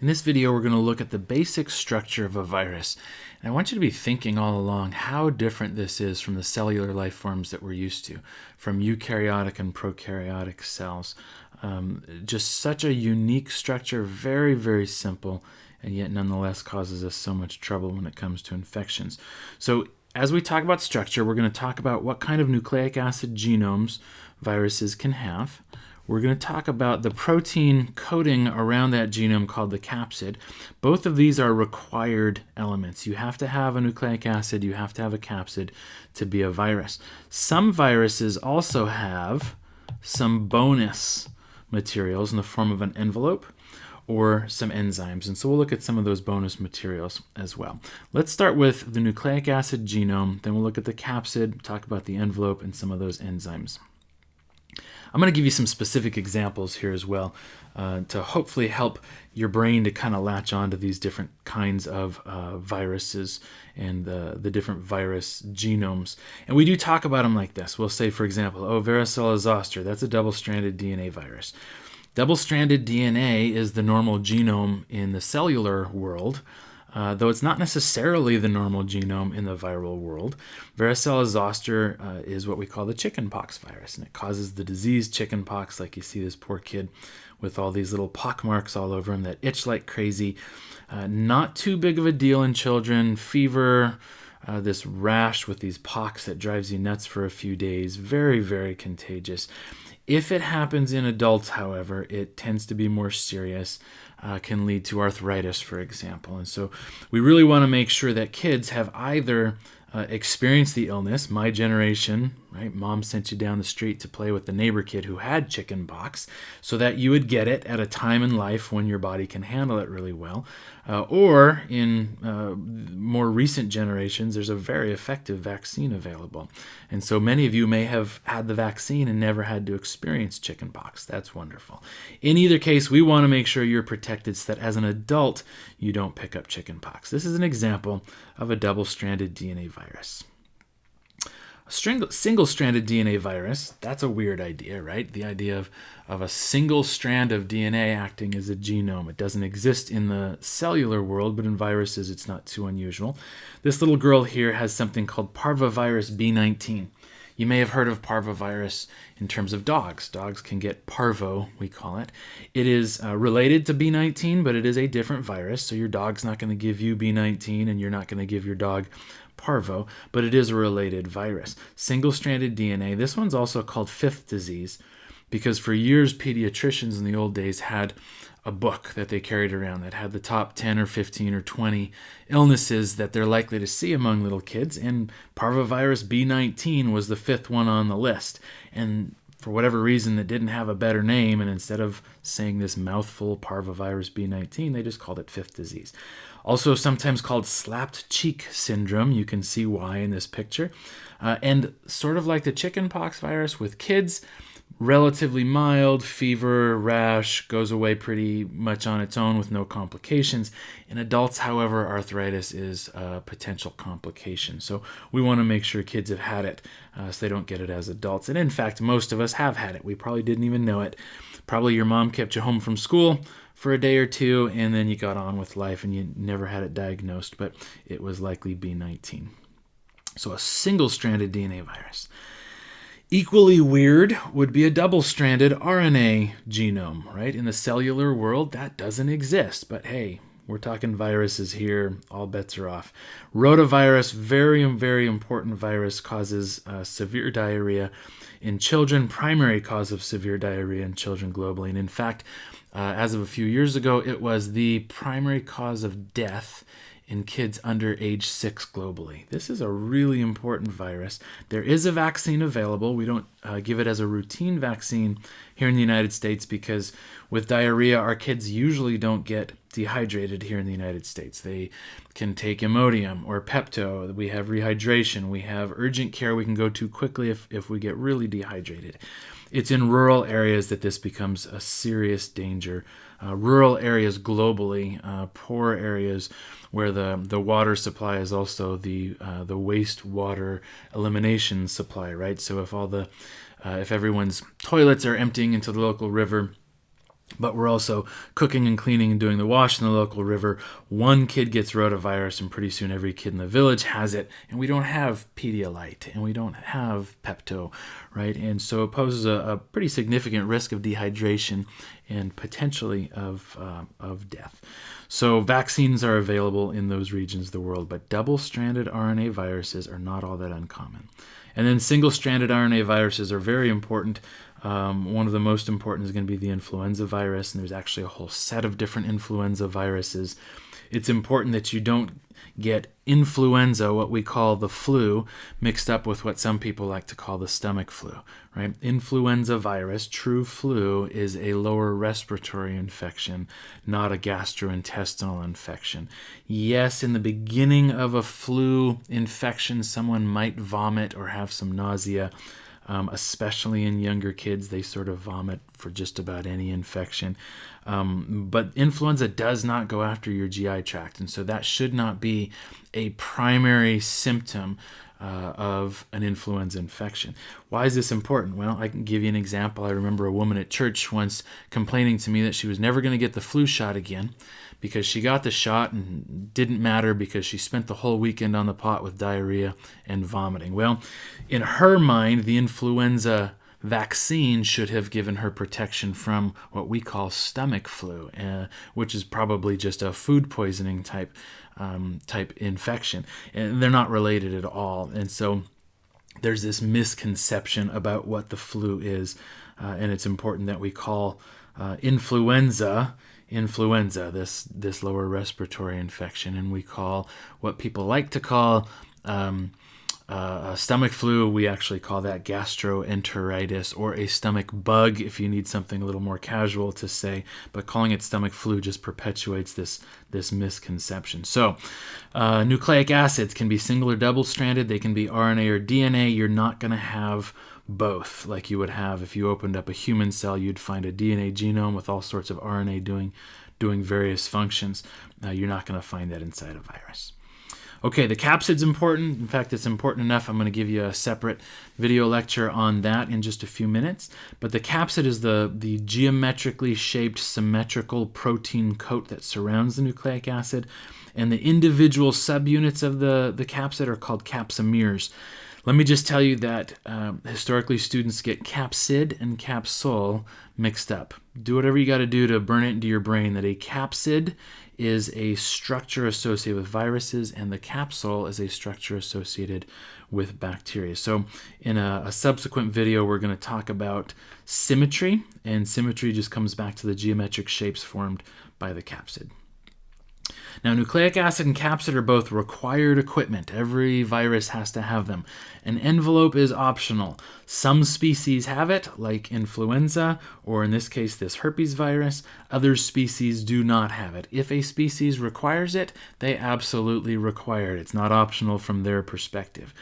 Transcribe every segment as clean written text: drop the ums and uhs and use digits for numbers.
In this video, we're going to look at the basic structure of a virus. And I want you to be thinking all along how different this is from the cellular life forms that we're used to, from eukaryotic and prokaryotic cells. Just such a unique structure, very, very simple, and yet nonetheless causes us so much trouble when it comes to infections. So as we talk about structure, we're going to talk about what kind of nucleic acid genomes viruses can have. We're going to talk about the protein coating around that genome called the capsid. Both of these are required elements. You have to have a nucleic acid, you have to have a capsid to be a virus. Some viruses also have some bonus materials in the form of an envelope or some enzymes. And so we'll look at some of those bonus materials as well. Let's start with the nucleic acid genome, then we'll look at the capsid, talk about the envelope and some of those enzymes. I'm going to give you some specific examples here as well to hopefully help your brain to kind of latch on to these different kinds of viruses and the different virus genomes. And we do talk about them like this. We'll say, for example, varicella zoster, that's a double-stranded DNA virus. Double-stranded DNA is the normal genome in the cellular world, though it's not necessarily the normal genome in the viral world. Varicella zoster is what we call the chickenpox virus, and it causes the disease chickenpox, like you see this poor kid with all these little pock marks all over him that itch like crazy. Not too big of a deal in children. Fever, this rash with these pocks that drives you nuts for a few days. Very, very contagious. If it happens in adults, however, it tends to be more serious, can lead to arthritis, for example. And so we really want to make sure that kids have either experienced the illness, my generation, right? Mom sent you down the street to play with the neighbor kid who had chicken pox so that you would get it at a time in life when your body can handle it really well. Or in more recent generations, there's a very effective vaccine available. And so many of you may have had the vaccine and never had to experience chicken pox. That's wonderful. In either case, we want to make sure you're protected so that as an adult, you don't pick up chicken pox. This is an example of a double-stranded DNA virus. A single-stranded DNA virus, that's a weird idea, right? The idea of a single strand of DNA acting as a genome. It doesn't exist in the cellular world, but in viruses it's not too unusual. This little girl here has something called parvovirus B19. You may have heard of parvovirus in terms of dogs. Dogs can get parvo, we call it. It is related to B19, but it is a different virus, so your dog's not going to give you B19 and you're not going to give your dog parvo, but it is a related virus. Single-stranded DNA, this one's also called fifth disease because for years pediatricians in the old days had a book that they carried around that had the top 10 or 15 or 20 illnesses that they're likely to see among little kids, and parvovirus B19 was the fifth one on the list. And for whatever reason, that didn't have a better name, and instead of saying this mouthful parvovirus B19, they just called it fifth disease. Also sometimes called slapped cheek syndrome. You can see why in this picture. And sort of like the chickenpox virus with kids, relatively mild, fever, rash, goes away pretty much on its own with no complications. In adults, however, arthritis is a potential complication. So we want to make sure kids have had it so they don't get it as adults. And in fact, most of us have had it. We probably didn't even know it. Probably your mom kept you home from school for a day or two, and then you got on with life and you never had it diagnosed, but it was likely B19. So a single-stranded DNA virus. Equally weird would be a double-stranded RNA genome, right? In the cellular world, that doesn't exist, but hey, we're talking viruses here, all bets are off. Rotavirus, very, very important virus, causes severe diarrhea in children, primary cause of severe diarrhea in children globally. And in fact, as of a few years ago, it was the primary cause of death in kids under age 6 globally. This is a really important virus. There is a vaccine available. We don't give it as a routine vaccine here in the United States because with diarrhea, our kids usually don't get dehydrated here in the United States. They can take Imodium or Pepto. We have rehydration. We have urgent care we can go to quickly if we get really dehydrated. It's in rural areas that this becomes a serious danger. Rural areas globally, poor areas where the water supply is also the wastewater elimination supply, right? So if everyone's toilets are emptying into the local river, but we're also cooking and cleaning and doing the wash in the local river. One kid gets rotavirus, and pretty soon every kid in the village has it, and we don't have Pedialyte, and we don't have Pepto, right? And so it poses a pretty significant risk of dehydration and potentially of death. So vaccines are available in those regions of the world, but double-stranded RNA viruses are not all that uncommon. And then single-stranded RNA viruses are very important. One of the most important is going to be the influenza virus, and there's actually a whole set of different influenza viruses. It's important that you don't get influenza, what we call the flu, mixed up with what some people like to call the stomach flu, right? Influenza virus, true flu, is a lower respiratory infection, not a gastrointestinal infection. Yes, in the beginning of a flu infection, someone might vomit or have some nausea. Especially in younger kids, they sort of vomit for just about any infection. But influenza does not go after your GI tract, and so that should not be a primary symptom of an influenza infection. Why is this important? Well, I can give you an example. I remember a woman at church once complaining to me that she was never going to get the flu shot again because she got the shot and didn't matter because she spent the whole weekend on the pot with diarrhea and vomiting. Well, in her mind, the influenza vaccine should have given her protection from what we call stomach flu, which is probably just a food poisoning type infection. And they're not related at all. And so there's this misconception about what the flu is. And it's important that we call influenza, this lower respiratory infection, and we call what people like to call stomach flu, we actually call that gastroenteritis, or a stomach bug if you need something a little more casual to say, but calling it stomach flu just perpetuates this misconception. So nucleic acids can be single or double-stranded, they can be RNA or DNA. You're not going to have both like you would have if you opened up a human cell. You'd find a DNA genome with all sorts of RNA doing various functions. You're not going to find that inside a virus. Okay, the capsid's important. In fact, it's important enough. I'm going to give you a separate video lecture on that in just a few minutes. But the capsid is the geometrically shaped symmetrical protein coat that surrounds the nucleic acid. And the individual subunits of the capsid are called capsomeres. Let me just tell you that historically students get capsid and capsule mixed up. Do whatever you got to do to burn it into your brain that a capsid is a structure associated with viruses and the capsule is a structure associated with bacteria. So in a subsequent video, we're going to talk about symmetry, and symmetry just comes back to the geometric shapes formed by the capsid. Now, nucleic acid and capsid are both required equipment. Every virus has to have them. An envelope is optional. Some species have it, like influenza, or in this case, this herpes virus. Other species do not have it. If a species requires it, they absolutely require it. It's not optional from their perspective.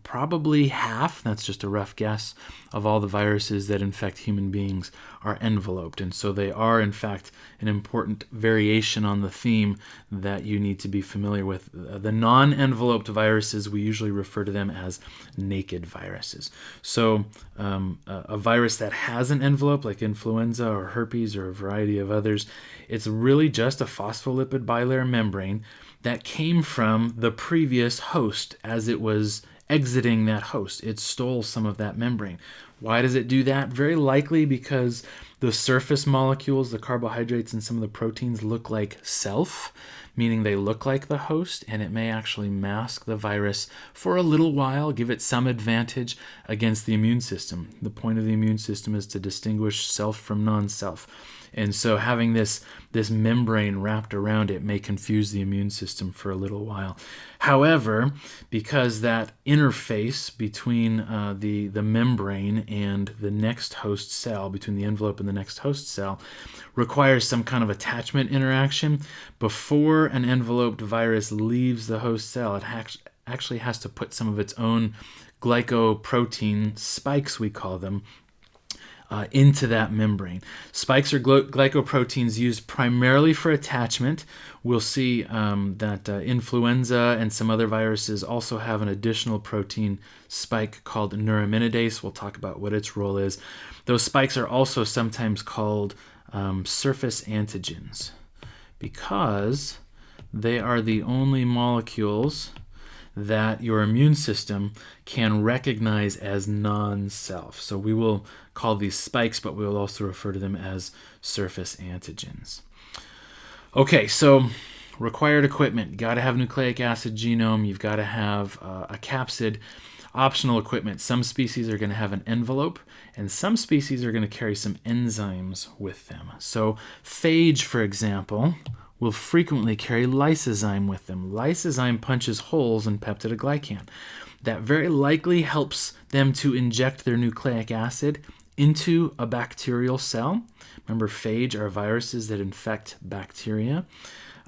Probably half, that's just a rough guess, of all the viruses that infect human beings are enveloped. And so they are, in fact, an important variation on the theme that you need to be familiar with. The non-enveloped viruses, we usually refer to them as naked viruses. So a virus that has an envelope, like influenza or herpes or a variety of others, it's really just a phospholipid bilayer membrane that came from the previous host as it was exiting that host. It stole some of that membrane. Why does it do that? Very likely because the surface molecules, the carbohydrates and some of the proteins look like self, meaning they look like the host, and it may actually mask the virus for a little while, give it some advantage against the immune system. The point of the immune system is to distinguish self from non-self. And so having this membrane wrapped around it may confuse the immune system for a little while. However, because that interface between the membrane and the next host cell, between the envelope and the next host cell, requires some kind of attachment interaction, before an enveloped virus leaves the host cell, it actually has to put some of its own glycoprotein spikes, we call them, into that membrane. Spikes are glycoproteins used primarily for attachment. We'll see that influenza and some other viruses also have an additional protein spike called neuraminidase. We'll talk about what its role is. Those spikes are also sometimes called surface antigens, because they are the only molecules that your immune system can recognize as non-self. So we will call these spikes, but we will also refer to them as surface antigens. Okay, so required equipment. You got to have nucleic acid genome. You've got to have a capsid. Optional equipment. Some species are going to have an envelope, and some species are going to carry some enzymes with them. So phage, for example, will frequently carry lysozyme with them. Lysozyme punches holes in peptidoglycan. That very likely helps them to inject their nucleic acid into a bacterial cell. Remember, phage are viruses that infect bacteria.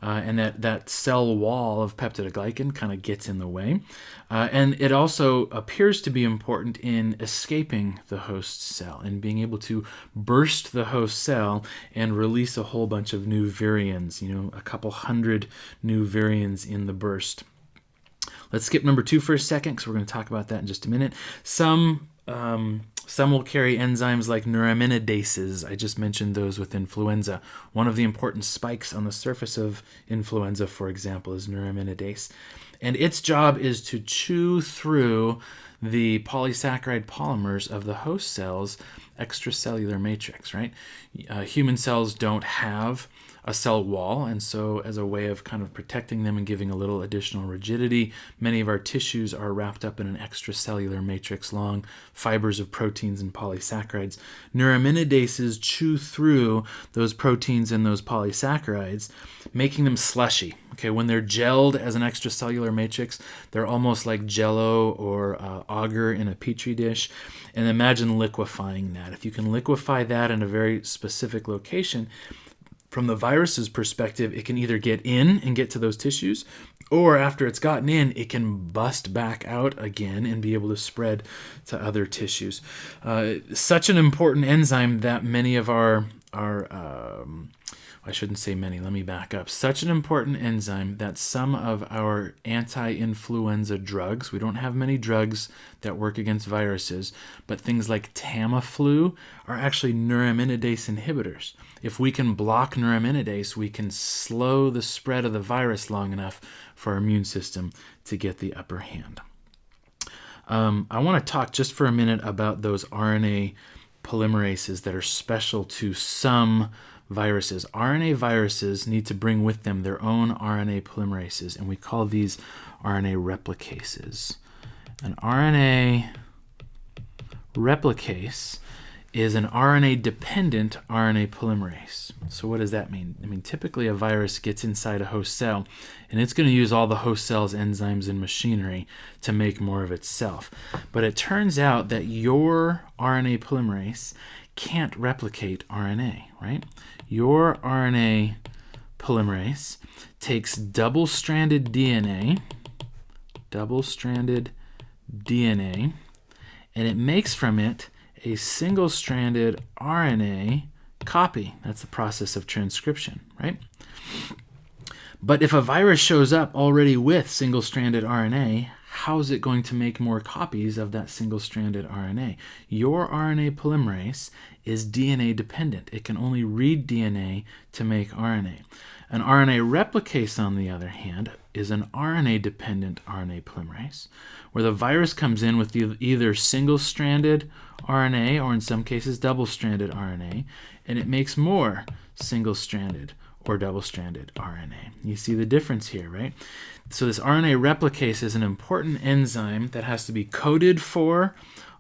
And that cell wall of peptidoglycan kind of gets in the way. And it also appears to be important in escaping the host cell and being able to burst the host cell and release a whole bunch of new virions, a couple hundred new virions in the burst. Let's skip number 2 for a second, because we're going to talk about that in just a minute. Some will carry enzymes like neuraminases. I just mentioned those with influenza. One of the important spikes on the surface of influenza, for example, is neuraminidase. And its job is to chew through the polysaccharide polymers of the host cell's extracellular matrix, right? Human cells don't have a cell wall, and so as a way of kind of protecting them and giving a little additional rigidity, many of our tissues are wrapped up in an extracellular matrix, long fibers of proteins and polysaccharides. Neuraminases chew through those proteins and those polysaccharides, making them slushy. Okay, when they're gelled as an extracellular matrix, they're almost like jello or agar in a petri dish. And imagine liquefying that. If you can liquefy that in a very specific location, from the virus's perspective, it can either get in and get to those tissues, or after it's gotten in, it can bust back out again and be able to spread to other tissues. Such an important enzyme that many of our I shouldn't say many, let me back up. Such an important enzyme that some of our anti-influenza drugs, we don't have many drugs that work against viruses, but things like Tamiflu are actually neuraminidase inhibitors. If we can block neuraminidase, we can slow the spread of the virus long enough for our immune system to get the upper hand. I want to talk just for a minute about those RNA polymerases that are special to some viruses. RNA viruses need to bring with them their own RNA polymerases, and we call these RNA replicases. An RNA replicase is an RNA-dependent RNA polymerase. So what does that mean? I mean, typically a virus gets inside a host cell, and it's going to use all the host cell's enzymes and machinery to make more of itself. But it turns out that your RNA polymerase can't replicate RNA, right? Your RNA polymerase takes double-stranded DNA, and it makes from it a single-stranded RNA copy. That's the process of transcription, right? But if a virus shows up already with single-stranded RNA, how is it going to make more copies of that single-stranded RNA? Your RNA polymerase is DNA dependent. It can only read DNA to make RNA. An RNA replicase, on the other hand, is an RNA-dependent RNA polymerase, where the virus comes in with either single-stranded RNA or in some cases double-stranded RNA, and it makes more single-stranded or double-stranded RNA. You see the difference here, right? So this RNA replicase is an important enzyme that has to be coded for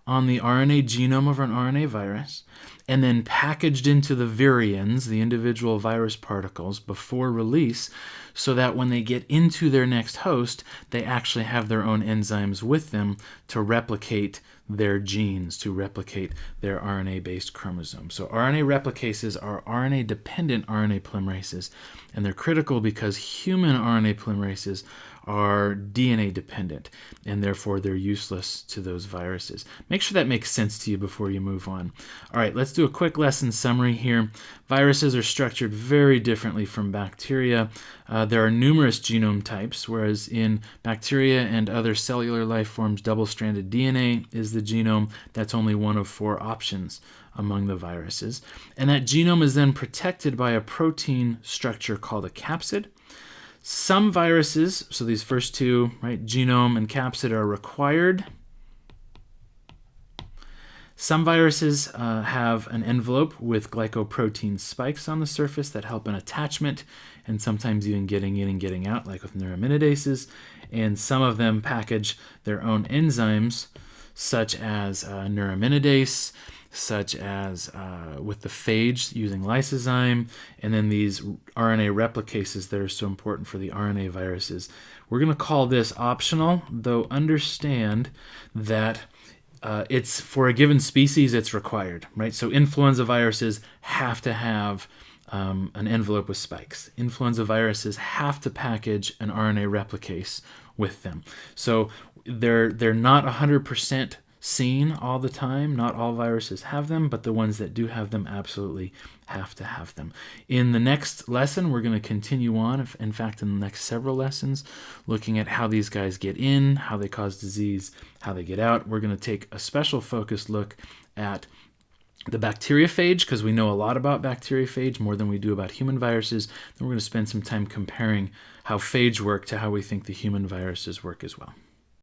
on the RNA genome of an RNA virus and then packaged into the virions, the individual virus particles, before release, so that when they get into their next host, they actually have their own enzymes with them to replicate their genes, to replicate their RNA-based chromosomes. So RNA replicases are RNA-dependent RNA polymerases, and they're critical because human RNA polymerases are DNA dependent, and therefore they're useless to those viruses. Make sure that makes sense to you before you move on. All right, let's do a quick lesson summary here. Viruses are structured very differently from bacteria. There are numerous genome types, whereas in bacteria and other cellular life forms, double-stranded DNA is the genome. That's only one of 4 options among the viruses. And that genome is then protected by a protein structure called a capsid. Some viruses, so these first two, right, genome and capsid, are required. Some viruses have an envelope with glycoprotein spikes on the surface that help in attachment and sometimes even getting in and getting out, like with neuraminidase. And some of them package their own enzymes, such as neuraminidase, such as with the phage using lysozyme, and then these RNA replicases that are so important for the RNA viruses. We're going to call this optional, though understand that it's for a given species, it's required, right? So influenza viruses have to have an envelope with spikes. Influenza viruses have to package an RNA replicase with them. So they're not 100% seen all the time. Not all viruses have them, but the ones that do have them absolutely have to have them. In the next lesson, we're going to continue on, in fact, in the next several lessons, looking at how these guys get in, how they cause disease, how they get out. We're going to take a special focused look at the bacteriophage, because we know a lot about bacteriophage, more than we do about human viruses. Then we're going to spend some time comparing how phage work to how we think the human viruses work as well.